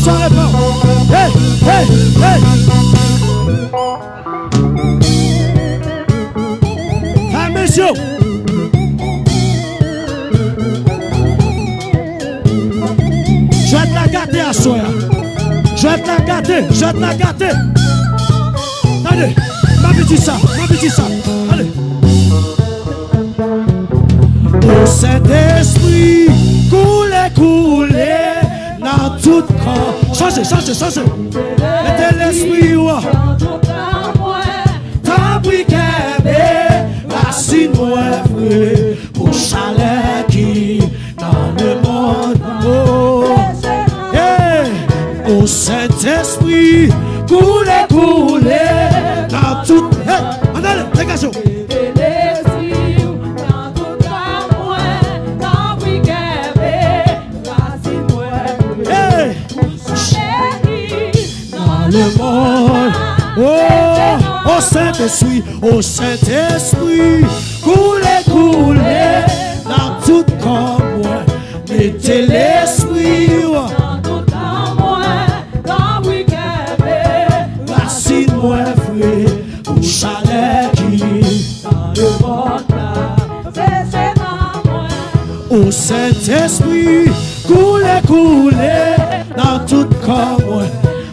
soirée pas. Hey, hey, hey. Ah, messieurs. Je vais te la gâter à soi. Je vais te la gâter. Je vais te la gâter. Allez, m'a dit ça. Allez. Au Saint-Esprit, couler dans tout corps. Changez. Mettez l'esprit, t'as pris racine, vrai, pour chalet qui dans le monde. Oh, hey, au Saint-Esprit, couler dans tout. Hey, allez, dégagez. Le monde, oh Saint-Esprit, couler dans tout corps, mettez l'esprit dans tout moi, dans racine moi frère, pour chalet qui dans le monde, c'est dans moi. Oh Saint-Esprit, couler dans tout corps,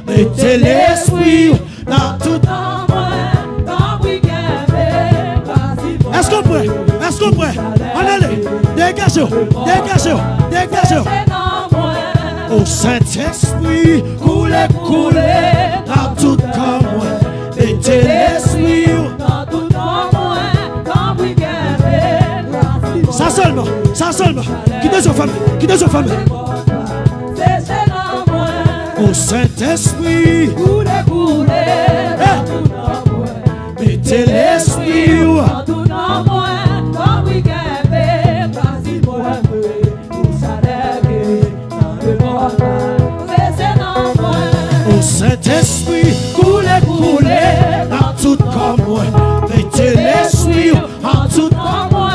mettez l'esprit dans tout moi, dans est-ce qu'on peut? Allez, dégagez. Au Saint-Esprit, couler dans tout moi, mettez l'esprit dans tout moi, dans ça seulement. Quittez sa famille. Au Saint-Esprit, mettez l'esprit dans tout moi, dans au Saint-Esprit, couler dans tout comme moi, mettez l'esprit en tout moi,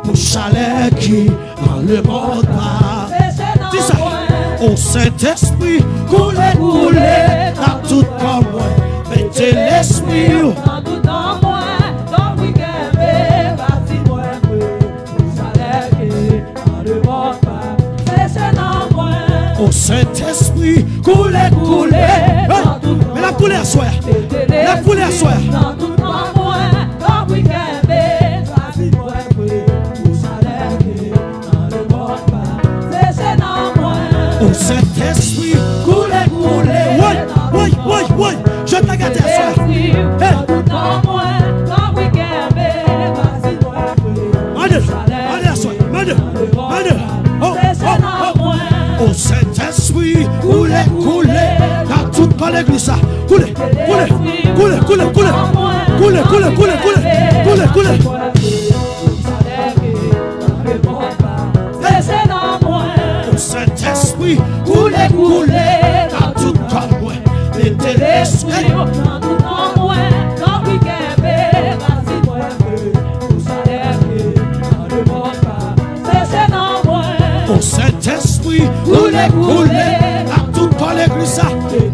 pour chalet qui dans le monde. Au Saint-Esprit, couler dans tout comme moi, mettez l'esprit dans tout moi, dans au Saint-Esprit, couler dans tout mais la couler à soi, au Saint-Esprit, couler. Oui, je te gâte à soi. Allez à soi. Au Saint-Esprit, couler dans toute l'église. Couler. Au Saint-Esprit, couler dans tout corps, mettez l'esprit dans tout moi, dans au Saint-Esprit, couler dans tout l'église,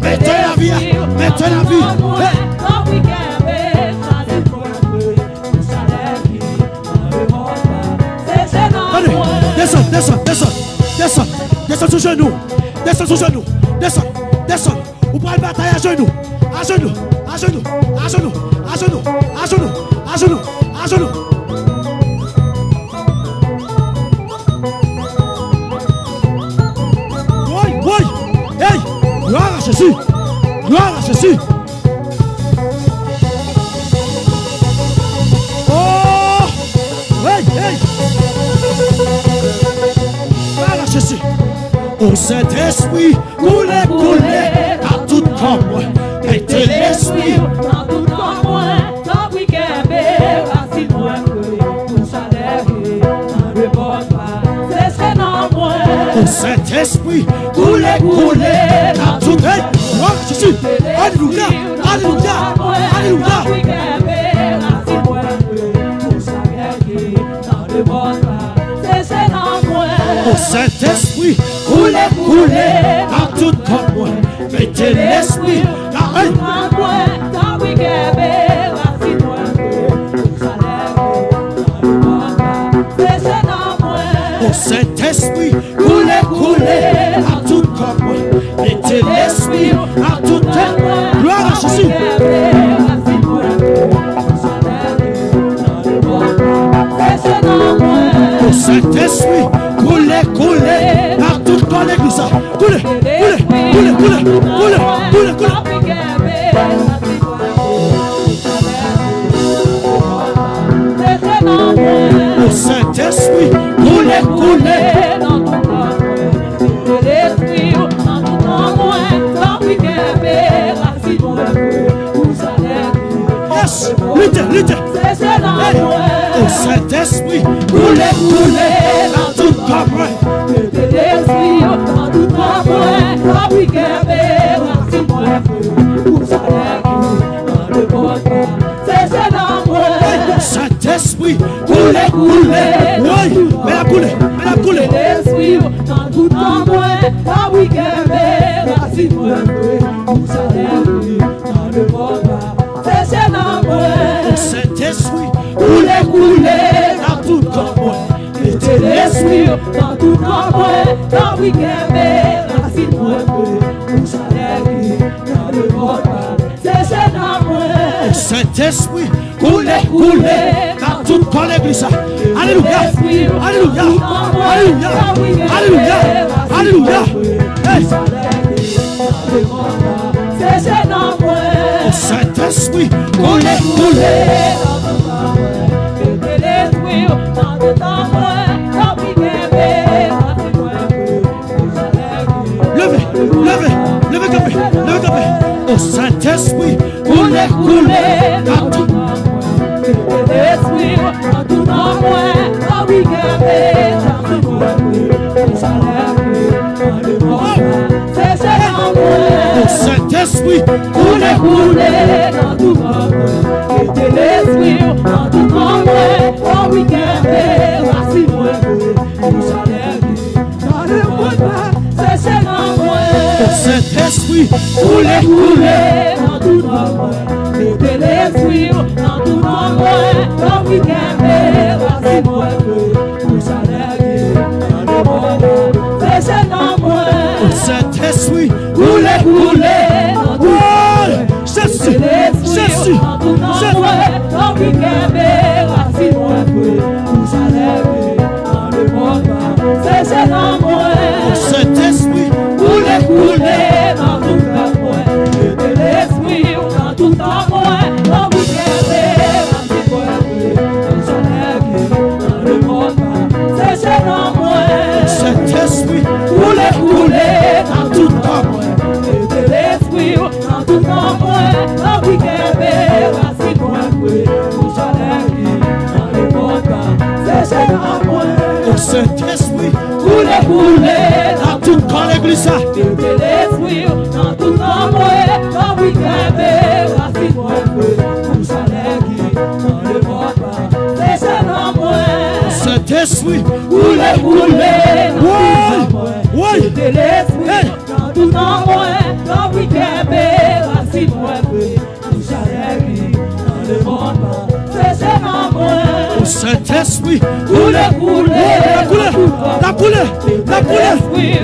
mettez la vie. Descends sur genoux. Descends. Vous prenez la bataille à genoux. Oui. Hey, gloire à Jésus. Oh, hey. Gloire à Jésus. Au Saint-Esprit, couler dans tout corps, mettez l'esprit dans tout corps, dans au Saint-Esprit, couler dans tout corps. Gloire à Jésus. Alléluia. Au Saint-Esprit, coulez, coulez, dans tout corps moi. Mettez l'esprit dans tout corps moi. Dans oui guerre, la vie moi. Au Saint-Esprit, coulez, coulez, dans tout corps moi. Mettez l'esprit dans tout corps moi. Gloire à Jésus. Au Saint-Esprit, coulez, coulez, dans tout corps l'église. Coulez, coulez, coulez, coulez, coulez, coulez, coulez. Au Saint-Esprit, coulez, coulez, dans tout corps. L'esprit, dans tout corps, dans oui guerre, la vie moi. Yes, luttez, luttez. Au Saint-Esprit, coulez, coulez, dans tout corps. L'esprit, dans tout corps, dans oui guerre, la vie moi. Saint-Esprit, coulez, coulez, oui, mais la coulez, mais la coulez. L'esprit, dans tout temps, dans oui guerre, la vie moi. Saint-Esprit, coulez, coulez, dans tout corps. Mettez l'esprit dans tout corps, dans oui guerre, la vie moi. Saint-Esprit, coulez, coulez, dans tout corps l'église. Alléluia, alléluia, alléluia, alléluia, alléluia. Saint-Esprit, coulez, coulez. Levez, levez, levez capé, levez capé. Au Saint-Esprit, coulez, coulez, dans tout l'esprit, dans tout dans moi, dans oui guerre, au Saint-Esprit, coulez, coulez, dans tout dans moi, mettez l'esprit, dans tout dans moi, dans oui guerre, voici moi, dans le monde, c'est dans moi. Au Saint-Esprit, coulez, coulez, dans tout dans moi. Mettez l'esprit dans tout dans moi, dans oui guerre, voici moi, vous allez dans le monde, c'est dans moi. Au Saint-Esprit, coulez, coulez, dans tout dans moi, Jésus, Jésus, dans tout dans moi, dans oui guerre, voici moi, vous allez dans le monde, c'est dans moi. Au Saint-Esprit, coulez, coulez, dans tout dans moi, mettez l'esprit dans tout dans moi. Saint-Esprit, coulez, coulez, dans tout temps, mettez l'esprit dans tout temps, dans oui guerre, voici moi, vous allez dans le monde, c'est dans moi. Au Saint-Esprit, coulez, coulez, dans tout temps, l'église, mettez l'esprit dans tout temps, dans oui guerre, voici moi, vous allez dans le monde, c'est dans moi. Saint-Esprit, coulez, coulez, oui, mettez l'esprit dans tout temps, dans oui guerre, voici moi, vous allez dans le monde, c'est dans moi. Au Saint-Esprit, coulez, coulez, la coulée, la coulée,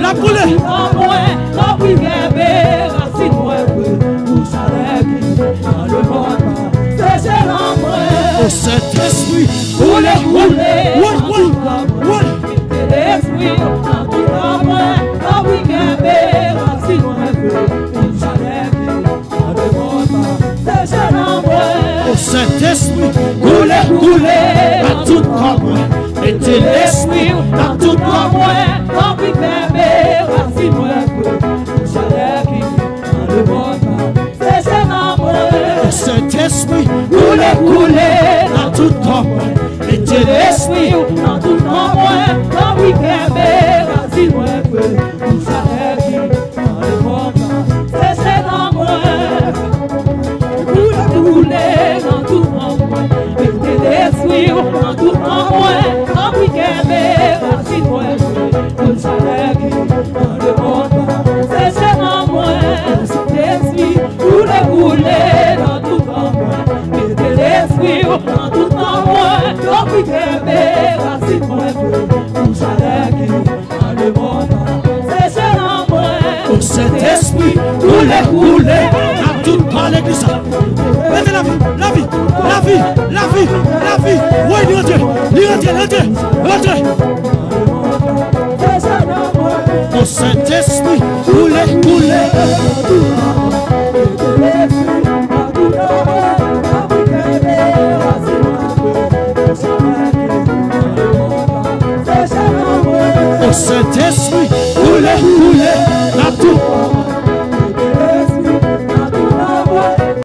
la coulée, dans oui guerre, voici moi, vous allez dans le monde, c'est dans moi. Au Saint-Esprit, coulez, coulez, oui, mettez l'esprit dans tout temps, dans oui guerre, voici moi, vous allez dans le monde, c'est dans moi. Au Saint-Esprit, coulez, coulez, dans tout temps, mettez l'esprit dans tout temps, dans oui guerre, voici moi, vous allez dans le monde, c'est dans moi. Au Saint-Esprit, coulez, coulez, dans tout temps, mettez l'esprit dans tout temps, dans oui guerre, voici moi, vous allez dans le monde, c'est dans moi. Coulez, coulez, dans tout temps, mettez l'esprit dans tout temps, dans oui guerre, voici moi, l'église. Mettez la vie, la vie, la vie, la vie, la vie. Oui, il rentre. Au sein